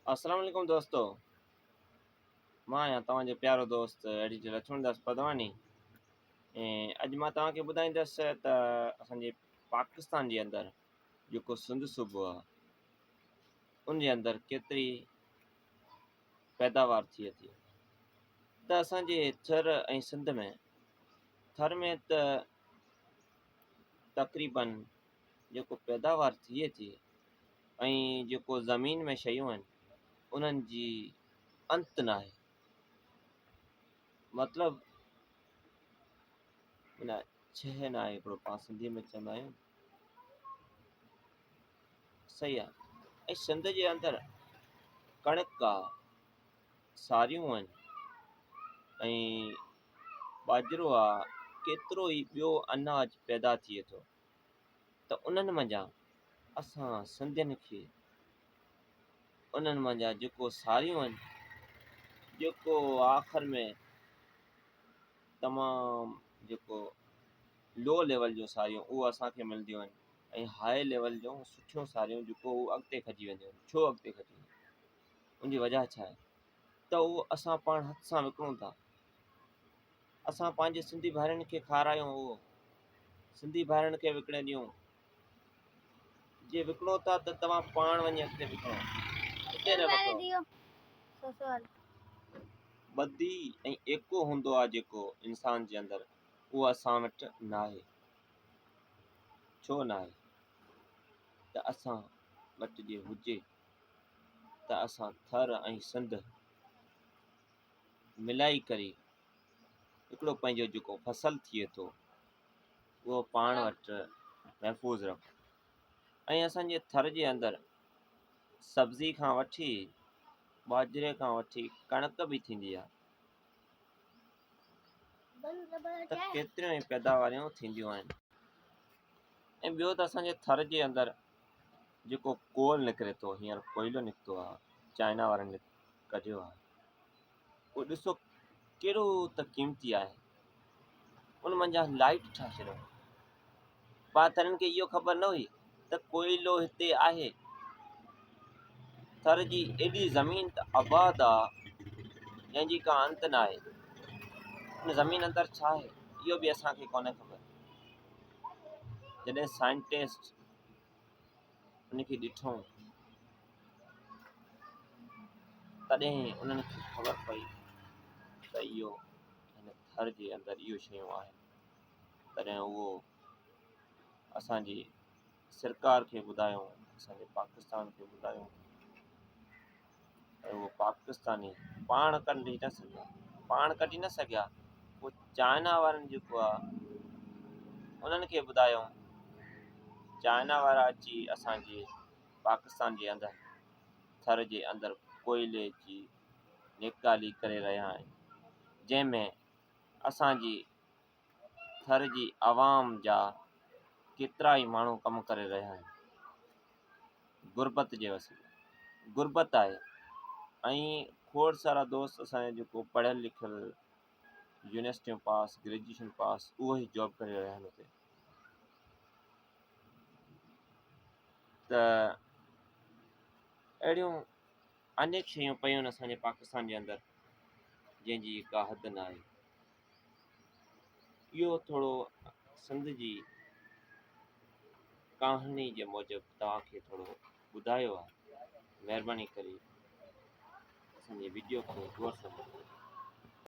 अस्सलाम वालेकुम दोस्तों। मां आहियां तव्हांजो प्यारो दोस्त एडिटर लक्ष्मणदास पदवानी। अॼु मां तव्हांखे ॿुधाईंदुसि त असांजे पाकिस्तान जे अंदरि जेको सिंध सूबो आहे उन जे अंदरि केतिरी पैदावार थिए थी। त असांजे थर ऐं सिंध में थर में त तक़रीबन जेको पैदावार थिए थी ऐं जेको ज़मीन में शयूं आहिनि उन्हनि जी अंत न आहे। मतिलबु न छह न आहे, हिकिड़ो पाण सिंधीअ में चवंदा आहियूं, सही आहे। ऐं सिंध जे अंदरि कणिक आहे, सारियूं आहिनि ऐं बाजरो आहे, केतिरो ई ॿियो अनाज पैदा थिए थो। त उन्हनि मंझां असां सिंधियुनि खे उन्हनि मंझां जेको सारियूं आहिनि, जेको आख़िर में तमामु जेको लो लेवल जो सारियूं उहो असांखे मिलंदियूं आहिनि ऐं हाई लेवल जूं सुठियूं सारियूं जेको उहो अॻिते खजी वेंदियूं आहिनि। छो अॻिते खजी वेंदियूं, उनजी वजह छा आहे त उहो असां पाण हथ सां विकिणूं था। असां पंहिंजे सिंधी भाइरनि खे खारायूं, उहो सिंधी भाइरनि खे विकिणे ॾियूं। जे विकिणो था त तव्हां पाण वञी अॻिते विकिणो, हिते न विकिणो। ॿधी ऐं एको हूंदो आहे जेको इंसान जे अंदरि, उहो असां वटि न आहे। छो न आहे त असां वटि जे हुजे त असां थर ऐं सिंध मिलाई करे हिकिड़ो पंहिंजो जेको फसल थिए थो उहो पाण वटि महफ़ूज़ रखूं। ऐं असांजे थर जे अंदरि सब्ज़ी खां वठी बाजरे खां वठी कणिक बि थींदी आहे। त केतिरियूं ई पैदावारियूं थींदियूं आहिनि। ऐं ॿियो त असांजे थर जे अंदरि जेको कोल निकिरे थो, हींअर कोयलो निकितो आहे, चाइना वारनि कढियो आहे, उहो ॾिसो कहिड़ो त क़ीमती आहे। उन मंझां लाइट ठाहे छॾियो। पाथरनि खे इहो ख़बर न हुई त कोयलो हिते आहे। थर जी एॾी ज़मीन त आबाद आहे जंहिंजी का अंत न आहे। उन ज़मीन अंदरि छा आहे इहो बि असांखे कोन्हे ख़बर। जॾहिं साइंटिस्ट उनखे ॾिठो तॾहिं उन्हनि खे ख़बर पई त इहो हिन थर जे अंदरि इहो शयूं आहिनि। तॾहिं उहो असांजी सरकार खे ॿुधायूं, असांजे पाकिस्तान खे ॿुधायूं, ऐं उहो पाकिस्तानी पाण कढी न सघिया। उहो चाइना वारनि जेको आहे उन्हनि खे ॿुधायूं। चाइना वारा अची असांजे पाकिस्तान जे अंदरि थर जे अंदरि कोयले जी निकाली करे रहिया आहिनि, जंहिंमें असांजी थर जी आवाम जा केतिरा ई माण्हू कमु करे रहिया आहिनि। गुरबत जे वसीले गुरबत आहे ऐं खोड़ सारा दोस्त असांजा जेको पढ़ियल लिखियल यूनिवर्सिटियूं पास, ग्रेजुएशन पास, उहो ई जॉब करे रहिया आहिनि हुते। त अहिड़ियूं अनेक शयूं पयूं आहिनि असांजे पाकिस्तान जे अंदरि जंहिंजी का हद न आहे। इहो थोरो सिंध जी कहानी जे मूजिबि तव्हांखे थोरो ॿुधायो आहे। महिरबानी करे असांजे वीडियो खे गौर सां ॿुधो।